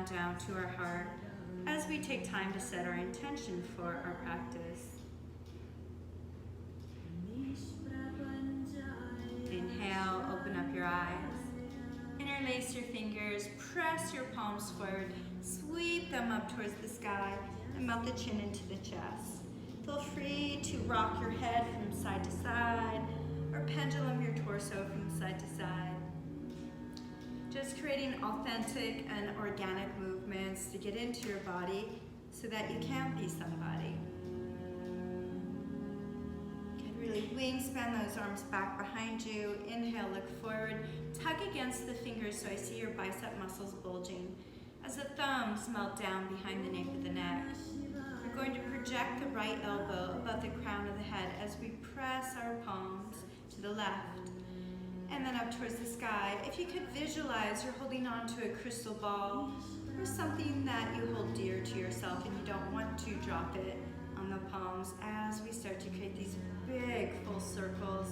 down to our heart as we take time to set our intention for our practice. Inhale, open up your eyes. Interlace your fingers, press your palms forward, sweep them up towards the sky, and melt the chin into the chest. Feel free to rock your head from side to side, or pendulum your torso from side to side. Just creating authentic and organic movements to get into your body so that you can be somebody. Really wingspan those arms back behind you. Inhale, look forward. Tug against the fingers so I see your bicep muscles bulging as the thumbs melt down behind the nape of the neck. We're going to project the right elbow above the crown of the head as we press our palms to the left and then up towards the sky. If you could visualize you're holding on to a crystal ball or something that you hold dear to yourself and you don't want to drop it on the palms as we start to create these big full circles.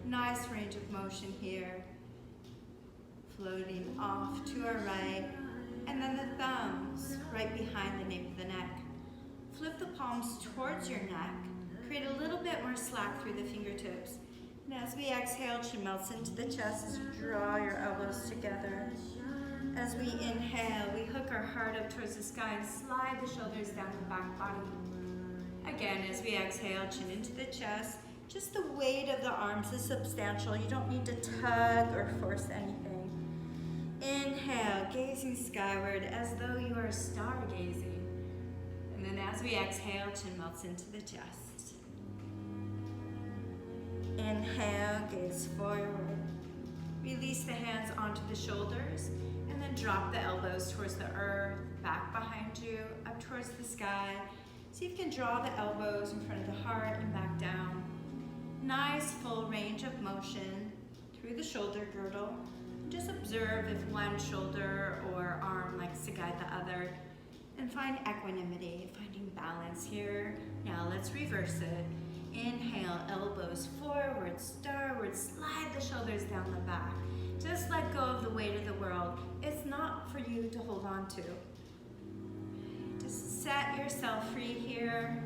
Nice range of motion here. Floating off to our right, and then the thumbs right behind the nape of the neck. Flip the palms towards your neck. Create a little bit more slack through the fingertips. And as we exhale, chin melts into the chest as you draw your elbows together. As we inhale, we hook our heart up towards the sky and slide the shoulders down the back body. Again, as we exhale, chin into the chest. Just the weight of the arms is substantial. You don't need to tug or force anything. Inhale, gazing skyward as though you are stargazing. And then as we exhale, chin melts into the chest. Inhale, gaze forward. Release the hands onto the shoulders and then drop the elbows towards the earth, back behind you, up towards the sky. See if you can draw the elbows in front of the heart and back down. Nice full range of motion through the shoulder girdle. Just observe if one shoulder or arm likes to guide the other and find equanimity, finding balance here. Now let's reverse it. Inhale, elbows forward, starward, slide the shoulders down the back. Just let go of the weight of the world. It's not for you to hold on to. Just set yourself free here.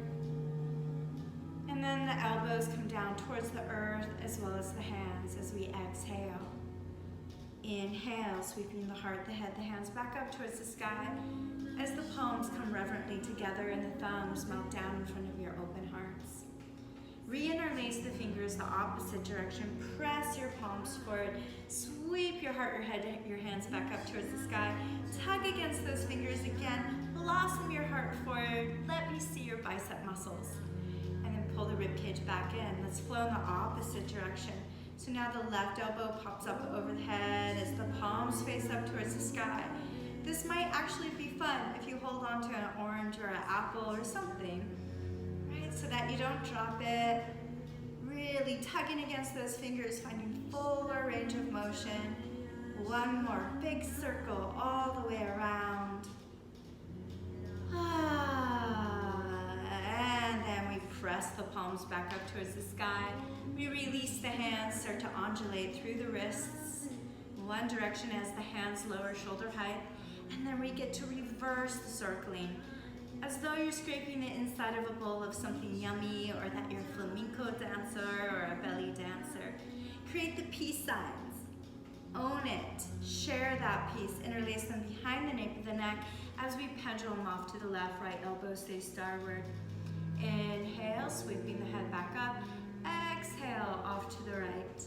And then the elbows come down towards the earth as well as the hands as we exhale. Inhale, sweeping the heart, the head, the hands back up towards the sky as the palms come reverently together and the thumbs melt down in front of your open hearts. Re-interlace the fingers the opposite direction. Press your palms forward. Sweep your heart, your head, your hands back up towards the sky. Tug against those fingers again. Blossom your heart forward. Let me see your bicep muscles. And then pull the ribcage back in. Let's flow in the opposite direction. So now the left elbow pops up over the head as the palms face up towards the sky. This might actually be fun if you hold on to an orange or an apple or something, right? So that you don't drop it. Really tugging against those fingers, finding fuller range of motion. One more big circle all the way around. And then we press the palms back up towards the sky. We release the hands, start to undulate through the wrists. One direction as the hands lower shoulder height. And then we get to reverse the circling. As though you're scraping the inside of a bowl of something yummy, or that you're a flamenco dancer or a belly dancer. Create the peace signs. Own it. Share that peace. Interlace them behind the nape of the neck as we pendulum off to the left, right elbow stays starward. Inhale, sweeping the head back up. Exhale, off to the right.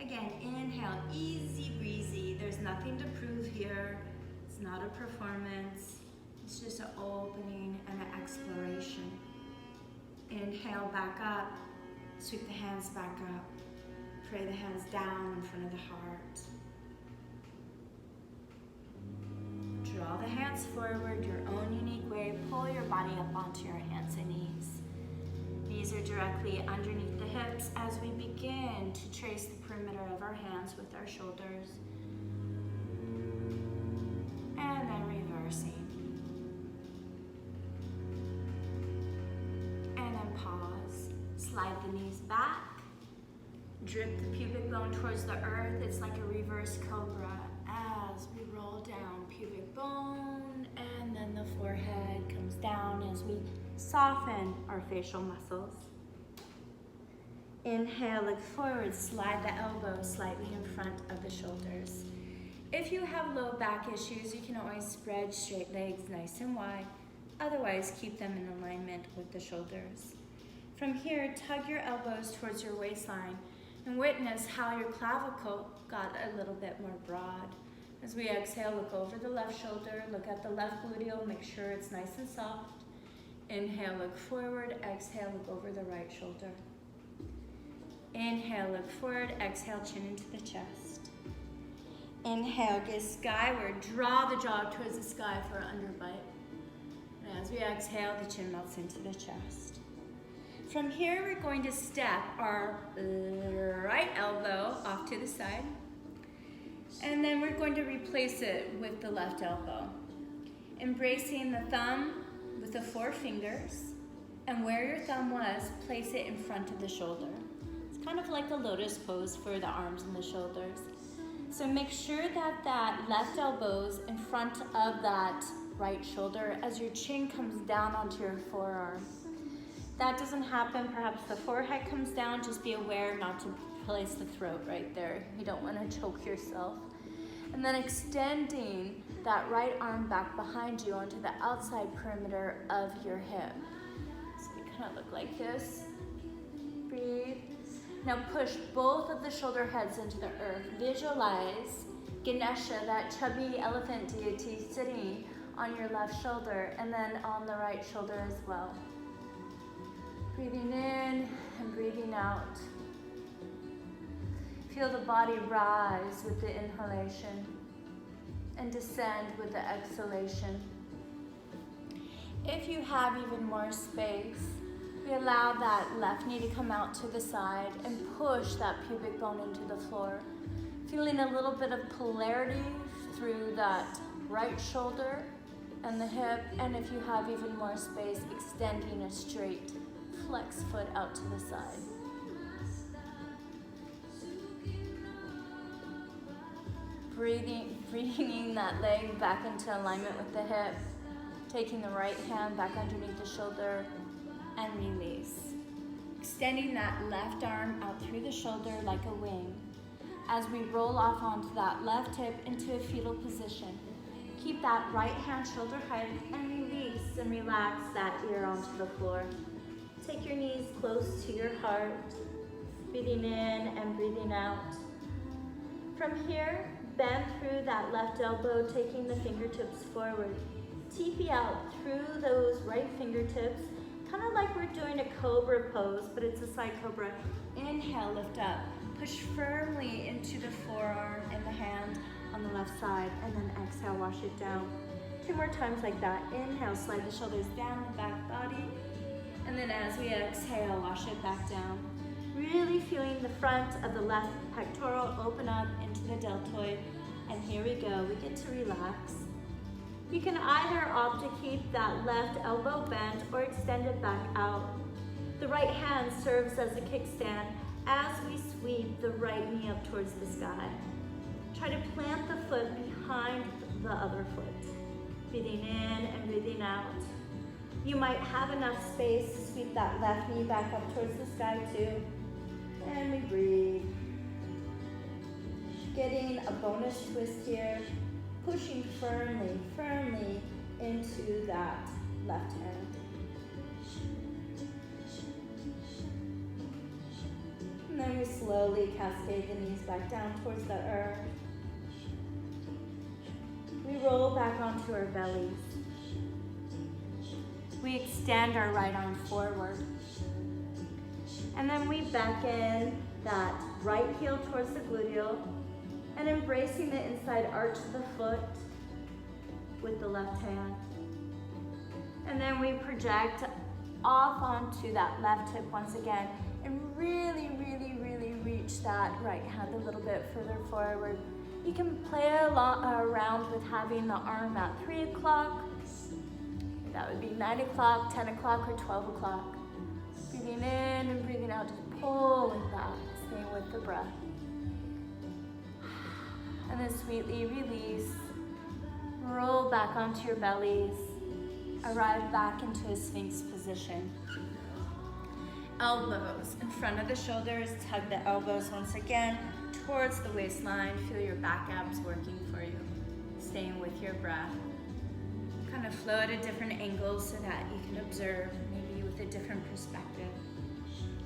Again, inhale, easy breezy. There's nothing to prove here. It's not a performance. It's just an opening and an exploration. Inhale, back up. Sweep the hands back up. Pray the hands down in front of the heart. Draw the hands forward your own unique way. Pull your body up onto your hands and knees. Knees are directly underneath the hips as we begin to trace the perimeter of our hands with our shoulders. And then reversing. And then pause. Slide the knees back. Drip the pubic bone towards the earth. It's like a reverse cobra as we roll down pubic bone we soften our facial muscles. Inhale, look forward, slide the elbows slightly in front of the shoulders. If you have low back issues, you can always spread straight legs nice and wide. Otherwise, keep them in alignment with the shoulders. From here, tug your elbows towards your waistline and witness how your clavicle got a little bit more broad. As we exhale, look over the left shoulder, look at the left gluteal, make sure it's nice and soft. Inhale, look forward, exhale, look over the right shoulder. Inhale, look forward, exhale, chin into the chest. Inhale, gaze skyward, draw the jaw towards the sky for an underbite. And as we exhale, the chin melts into the chest. From here, we're going to step our right elbow off to the side. And then we're going to replace it with the left elbow. Embracing the thumb with the 4 fingers. And where your thumb was, place it in front of the shoulder. It's kind of like a lotus pose for the arms and the shoulders. So make sure that that left elbow's in front of that right shoulder as your chin comes down onto your forearm. That doesn't happen, perhaps the forehead comes down, just be aware not to place the throat right there. You don't want to choke yourself. And then extending that right arm back behind you onto the outside perimeter of your hip. So we kind of look like this. Breathe. Now push both of the shoulder heads into the earth. Visualize Ganesha, that chubby elephant deity, sitting on your left shoulder and then on the right shoulder as well. Breathing in and breathing out. Feel the body rise with the inhalation and descend with the exhalation. If you have even more space, we allow that left knee to come out to the side and push that pubic bone into the floor. Feeling a little bit of polarity through that right shoulder and the hip, and if you have even more space, extending a straight flex foot out to the side. Bringing that leg back into alignment with the hip, taking the right hand back underneath the shoulder, and release. Extending that left arm out through the shoulder like a wing as we roll off onto that left hip into a fetal position. Keep that right hand shoulder height and release and relax that ear onto the floor. Take your knees close to your heart, breathing in and breathing out. From here, bend through that left elbow, taking the fingertips forward. TP out through those right fingertips, kind of like we're doing a cobra pose, but it's a side cobra. Inhale, lift up. Push firmly into the forearm and the hand on the left side, and then exhale, wash it down. 2 more times like that. Inhale, slide the shoulders down the back body, and then as we exhale, wash it back down. Really feeling the front of the left pectoral open up into the deltoid, and here we go. We get to relax. You can either opt to keep that left elbow bent or extend it back out. The right hand serves as a kickstand as we sweep the right knee up towards the sky. Try to plant the foot behind the other foot. Breathing in and breathing out. You might have enough space to sweep that left knee back up towards the sky too. And we breathe. Getting a bonus twist here. Pushing firmly into that left hand. And then we slowly cascade the knees back down towards the earth. We roll back onto our bellies. We extend our right arm forward. And then we beckon that right heel towards the gluteal, and embracing the inside arch of the foot with the left hand. And then we project off onto that left hip once again, and really reach that right hand a little bit further forward. You can play around with having the arm at 3 o'clock. That would be 9 o'clock, 10 o'clock, or 12 o'clock. Breathing in and breathing out, just pulling back, staying with the breath. And then sweetly release. Roll back onto your bellies. Arrive back into a Sphinx position. Elbows in front of the shoulders. Tug the elbows once again towards the waistline. Feel your back abs working for you. Staying with your breath. Kind of flow at a different angle so that you can observe, maybe with a different perspective.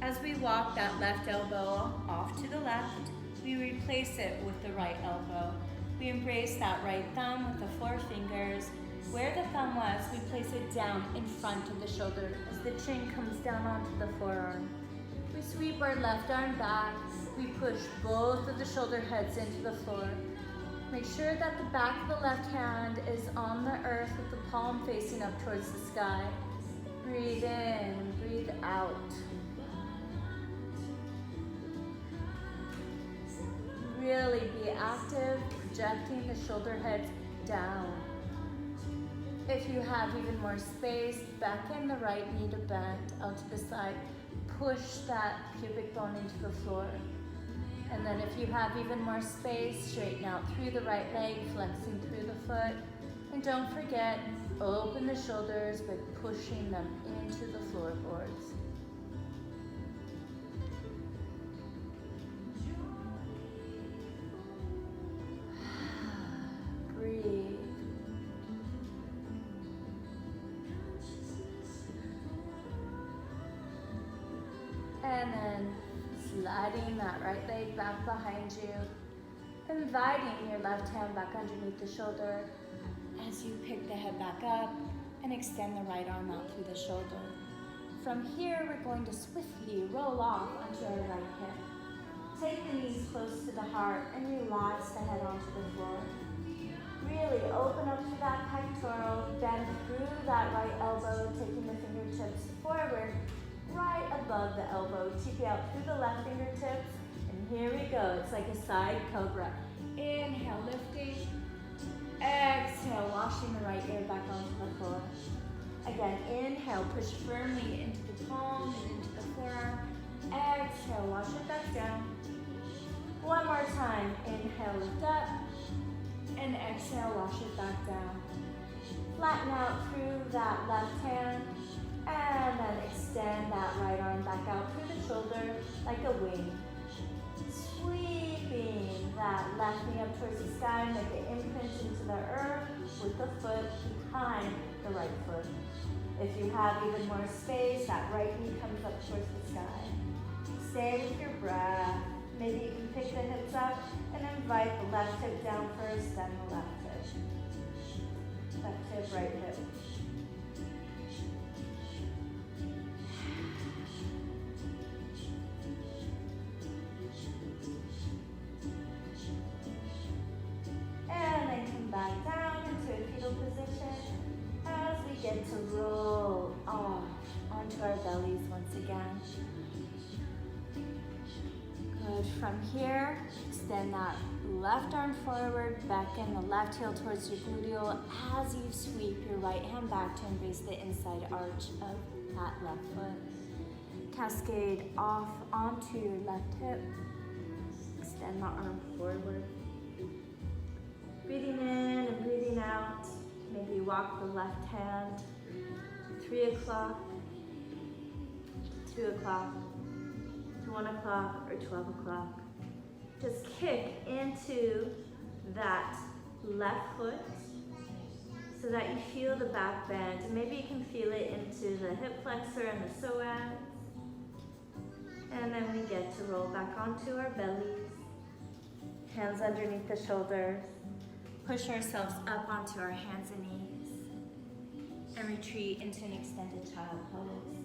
As we walk that left elbow off to the left, we replace it with the right elbow. We embrace that right thumb with the 4 fingers. Where the thumb was, we place it down in front of the shoulder as the chin comes down onto the forearm. We sweep our left arm back. We push both of the shoulder heads into the floor. Make sure that the back of the left hand is on the earth with the palm facing up towards the sky. Breathe in, breathe out. Really be active, projecting the shoulder heads down. If you have even more space, beckon the right knee to bend out to the side. Push that pubic bone into the floor. And then if you have even more space, straighten out through the right leg, flexing through the foot. And don't forget, open the shoulders by pushing them into the floorboards. Breathe. And then sliding that right leg back behind you, inviting your left hand back underneath the shoulder as you pick the head back up and extend the right arm out through the shoulder. From here, we're going to swiftly roll off onto our right hip. Take the knees close to the heart and relax the head onto the floor. Really open up to that pectoral, bend through that right elbow, taking the fingertips forward, right above the elbow. Cheek out through the left fingertips, and here we go. It's like a side cobra. Inhale, lifting. Exhale, washing the right ear back onto the floor. Again, inhale, push firmly into the palm and into the forearm. Exhale, wash it back down. One more time. Inhale, lift up. And exhale, wash it back down. Flatten out through that left hand. And then extend that right arm back out through the shoulder like a wing. Sweeping that left knee up towards the sky, make an imprint into the earth with the foot behind the right foot. If you have even more space, that right knee comes up towards the sky. Stay with your breath. Maybe you can pick the hips up and invite the left hip down first, then the left hip. Left hip, right hip. And then come back down into a fetal position as we get to roll off onto our bellies once again. Good. From here, extend that left arm forward, beckon the left heel towards your gluteal as you sweep your right hand back to embrace the inside arch of that left foot. Cascade off onto your left hip. Extend the arm forward. Breathing in and breathing out. Maybe walk the left hand. 3 o'clock, 2 o'clock, 1 o'clock, or 12 o'clock. Just kick into that left foot so that you feel the back bend. And maybe you can feel it into the hip flexor and the psoas. And then we get to roll back onto our bellies. Hands underneath the shoulders. Push ourselves up onto our hands and knees. And retreat into an extended child pose.